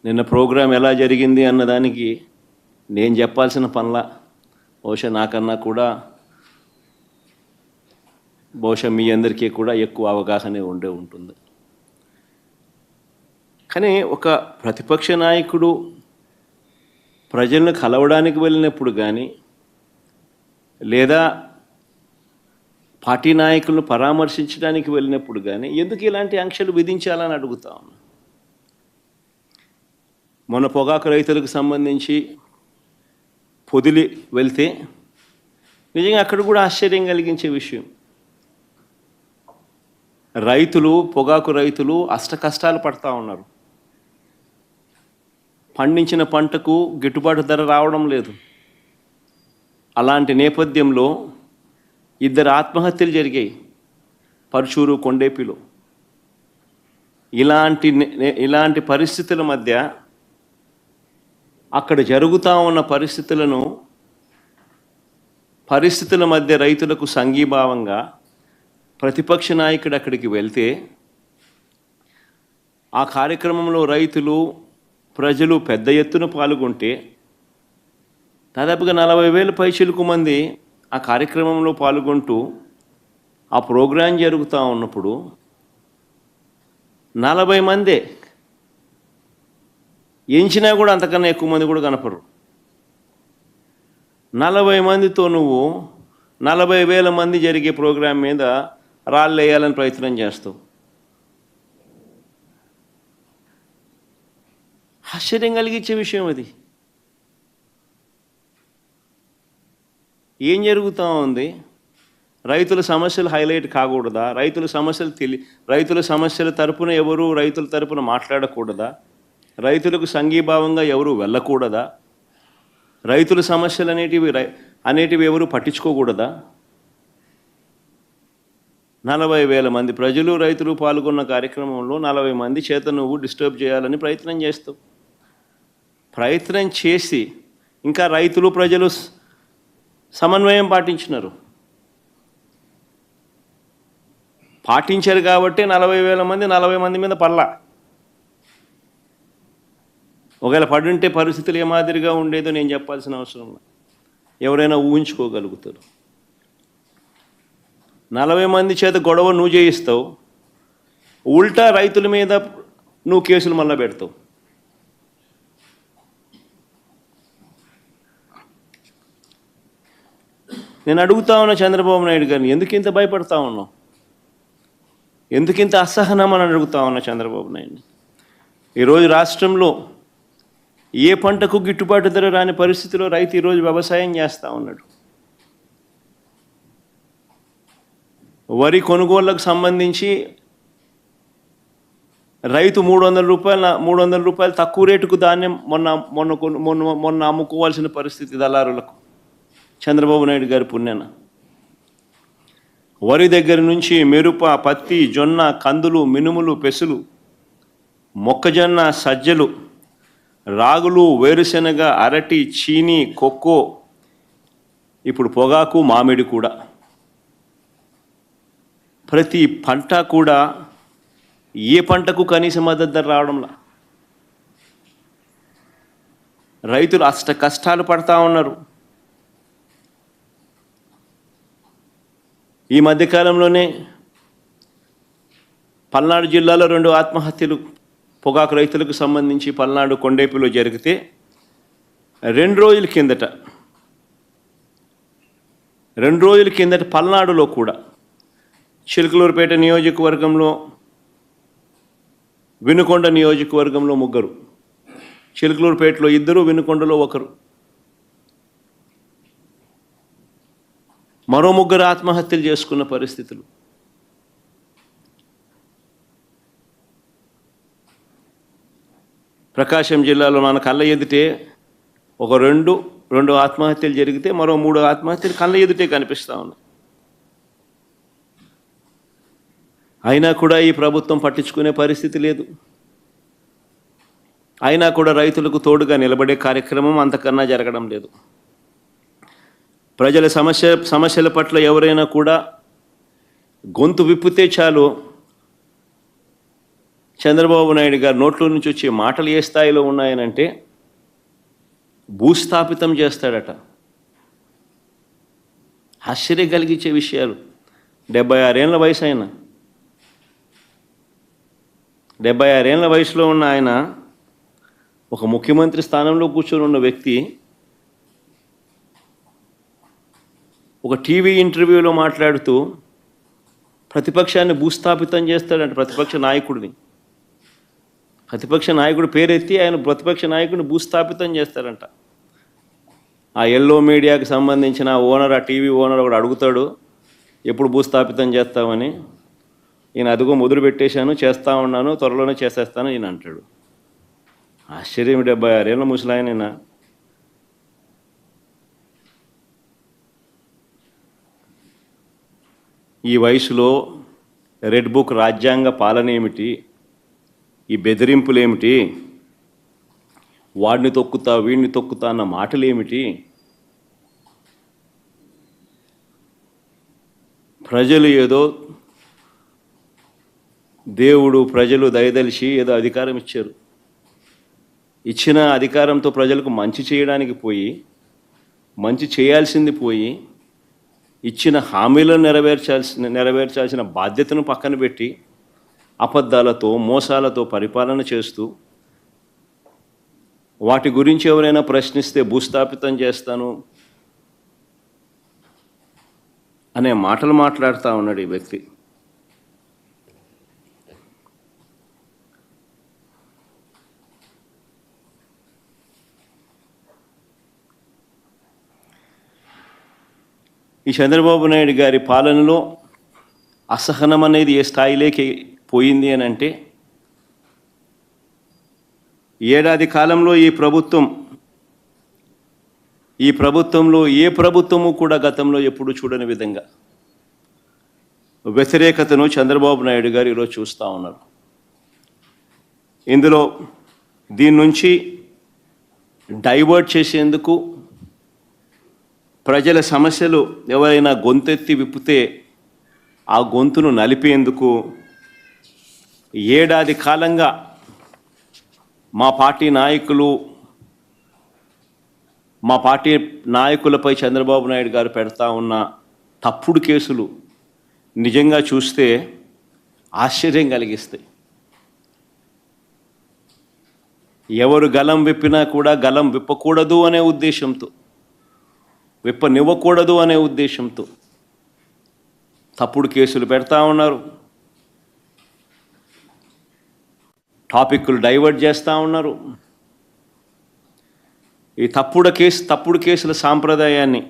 నిన్న ప్రోగ్రాం ఎలా జరిగింది అన్నదానికి నేను చెప్పాల్సిన పనుల బహుశా నాకన్నా కూడా బహుశా మీ అందరికీ కూడా ఎక్కువ అవగాహన ఉంటుంది. కానీ ఒక ప్రతిపక్ష నాయకుడు ప్రజలను కలవడానికి వెళ్ళినప్పుడు కానీ లేదా పార్టీ నాయకులను పరామర్శించడానికి వెళ్ళినప్పుడు కానీ ఎందుకు ఇలాంటి ఆంక్షలు విధించాలని అడుగుతా ఉన్నా. మొన్న పొగాకు రైతులకు సంబంధించి పొదిలి వెళ్తే నిజంగా అక్కడ కూడా ఆశ్చర్యం కలిగించే విషయం, పొగాకు రైతులు అష్టకష్టాలు పడతా ఉన్నారు. పండించిన పంటకు గిట్టుబాటు ధర రావడం లేదు. అలాంటి నేపథ్యంలో 2 ఆత్మహత్యలు జరిగాయి పరుచూరు కొండేపిలో. ఇలాంటి పరిస్థితుల మధ్య అక్కడ జరుగుతూ ఉన్న పరిస్థితుల మధ్య రైతులకు సంఘీభావంగా ప్రతిపక్ష నాయకుడు అక్కడికి వెళ్తే ఆ కార్యక్రమంలో రైతులు ప్రజలు పెద్ద ఎత్తున పాల్గొంటే దాదాపుగా 40,000 పైచిలకు మంది ఆ కార్యక్రమంలో పాల్గొంటూ ఆ ప్రోగ్రాం జరుగుతూ ఉన్నప్పుడు 40 మందే ఎంచినా కూడా అంతకన్నా ఎక్కువ మంది కూడా కనపడరు. 40 మందితో నువ్వు 40,000 మంది జరిగే ప్రోగ్రాం మీద రాళ్ళు వేయాలని ప్రయత్నం చేస్తావు. ఆశ్చర్యం కలిగించే విషయం అది. ఏం జరుగుతూ ఉంది? రైతుల సమస్యలు హైలైట్ కాకూడదా? రైతుల సమస్యల తరపున ఎవరు రైతుల తరపున మాట్లాడకూడదా? రైతులకు సంఘీభావంగా ఎవరు వెళ్ళకూడదా? రైతుల సమస్యలు అనేటివి ఎవరు పట్టించుకోకూడదా? 40,000 మంది ప్రజలు రైతులు పాల్గొన్న కార్యక్రమంలో 40 మంది చేత నువ్వు డిస్టర్బ్ చేయాలని ప్రయత్నం చేస్తావు. ప్రయత్నం చేసి ఇంకా రైతులు ప్రజలు సమన్వయం పాటించారు కాబట్టి 40,000 మంది 40 మంది మీద పడలా. ఒకవేళ పడుంటే పరిస్థితులు ఏ మాదిరిగా ఉండేదో నేను చెప్పాల్సిన అవసరం లేదు, ఎవరైనా ఊహించుకోగలుగుతారు. 40 మంది చేత గొడవ నువ్వు చేయిస్తావు, ఉల్టా రైతుల మీద నువ్వు కేసులు మళ్ళా పెడతావు. నేను అడుగుతా ఉన్నా చంద్రబాబు నాయుడు గారిని, ఎందుకు ఇంత భయపడతా ఉన్నావు? ఎందుకు ఇంత అసహనం అని అడుగుతా ఉన్నా చంద్రబాబు నాయుడిని. ఈరోజు రాష్ట్రంలో ఏ పంటకు గిట్టుబాటు ధర రాని పరిస్థితిలో రైతు ఈరోజు వ్యవసాయం చేస్తూ ఉన్నాడు. వరి కొనుగోళ్లకు సంబంధించి రైతు 300 రూపాయలు తక్కువ రేటుకు ధాన్యం మొన్న అమ్ముకోవాల్సిన పరిస్థితి దళారులకు. చంద్రబాబు నాయుడు గారి పుణ్యాన వరి దగ్గర నుంచి మిరప, పత్తి, జొన్న, కందులు, మినుములు, పెసులు, మొక్కజొన్న, సజ్జలు, రాగులు, వేరుశెనగ, అరటి, చీని, కొక్కో, ఇప్పుడు పొగాకు, మామిడి కూడా, ప్రతి పంట కూడా ఏ పంటకు కనీస మద్దతు ధర రావడంలా. రైతులు అష్ట కష్టాలు పడతా ఉన్నారు. ఈ మధ్యకాలంలోనే పల్నాడు జిల్లాలో 2 ఆత్మహత్యలు పొగాకు రైతులకు సంబంధించి పల్నాడు కొండేపిలో జరిగితే 2 రోజుల కిందట పల్నాడులో కూడా చిలకలూరుపేట నియోజకవర్గంలో, వినుకొండ నియోజకవర్గంలో 3, చిలకలూరుపేటలో 2, వినుకొండలో 1, మరో 3 ఆత్మహత్యలు చేసుకున్న పరిస్థితులు. ప్రకాశం జిల్లాలో మన కళ్ళ ఎదుటే ఒక 2 ఆత్మహత్యలు జరిగితే మరో 3 ఆత్మహత్యలు కళ్ళ ఎదుటే కనిపిస్తూ ఉన్నాయి. అయినా కూడా ఈ ప్రభుత్వం పట్టించుకునే పరిస్థితి లేదు. అయినా కూడా రైతులకు తోడుగా నిలబడే కార్యక్రమం అంతకన్నా జరగడం లేదు. ప్రజల సమస్యల పట్ల ఎవరైనా కూడా గొంతు విప్పితే చాలు చంద్రబాబు నాయుడు గారు నోట్లో నుంచి వచ్చే మాటలు ఏ స్థాయిలో ఉన్నాయనంటే భూస్థాపితం చేస్తాడట. ఆశ్చర్యం కలిగించే విషయాలు. 76 ఏళ్ళ వయసు ఆయన, 76 ఏళ్ళ వయసులో ఉన్న ఆయన ఒక ముఖ్యమంత్రి స్థానంలో కూర్చొని ఉన్న వ్యక్తి ఒక టీవీ ఇంటర్వ్యూలో మాట్లాడుతూ ప్రతిపక్షాన్ని భూస్థాపితం చేస్తాడంట. ప్రతిపక్ష నాయకుడు పేరెత్తి ఆయన ప్రతిపక్ష నాయకుడిని భూస్థాపితం చేస్తారంట. ఆ ఎల్లో మీడియాకి సంబంధించిన ఓనర్, ఆ టీవీ ఓనర్ ఒకడు అడుగుతాడు, ఎప్పుడు భూస్థాపితం చేస్తామని. ఈయన అదిగో మొదలు పెట్టేశాను, చేస్తూ ఉన్నాను, త్వరలోనే చేసేస్తాను ఈయన అంటాడు. ఆశ్చర్యం. 76 ఏళ్ళ ముసలాయన. ఈ వయసులో రెడ్ బుక్ రాజ్యాంగ పాలన ఏమిటి, ఈ బెదిరింపులేమిటి, వాడిని తొక్కుతా వీడిని తొక్కుతా అన్న మాటలేమిటి? ప్రజలు ఏదో దేవుడు ప్రజలు దయదలిచి ఏదో అధికారం ఇచ్చారు. ఇచ్చిన అధికారంతో ప్రజలకు మంచి చేయడానికి పోయి, మంచి చేయాల్సింది పోయి, ఇచ్చిన హామీలను నెరవేర్చాల్సిన బాధ్యతను పక్కన పెట్టి అబద్ధాలతో మోసాలతో పరిపాలన చేస్తూ వాటి గురించి ఎవరైనా ప్రశ్నిస్తే భూస్థాపితం చేస్తాను అనే మాటలు మాట్లాడుతూ ఉన్నాడు ఈ వ్యక్తి. ఈ చంద్రబాబు నాయుడు గారి పాలనలో అసహనం అనేది ఏ స్థాయిలోకి పోయింది అని అంటే, ఏడాది కాలంలో ఈ ప్రభుత్వంలో ఏ ప్రభుత్వము కూడా గతంలో ఎప్పుడు చూడని విధంగా వ్యతిరేకతను చంద్రబాబు నాయుడు గారు ఈరోజు చూస్తూ ఉన్నారు. ఇందులో దీని నుంచి డైవర్ట్ చేసేందుకు, ప్రజల సమస్యలు ఎవరైనా గొంతెత్తి విప్పితే ఆ గొంతును నలిపేందుకు ఏడాది కాలంగా మా పార్టీ నాయకులపై చంద్రబాబు నాయుడు గారు పెడతా ఉన్న తప్పుడు కేసులు నిజంగా చూస్తే ఆశ్చర్యం కలిగిస్తాయి. ఎవరు గలం విప్పినా కూడా గలం విప్పకూడదు అనే ఉద్దేశంతో, విప్పనివ్వకూడదు అనే ఉద్దేశంతో తప్పుడు కేసులు పెడతా ఉన్నారు. టాపిక్లు డైవర్ట్ చేస్తూ ఉన్నారు. ఈ తప్పుడు కేసుల సాంప్రదాయాన్ని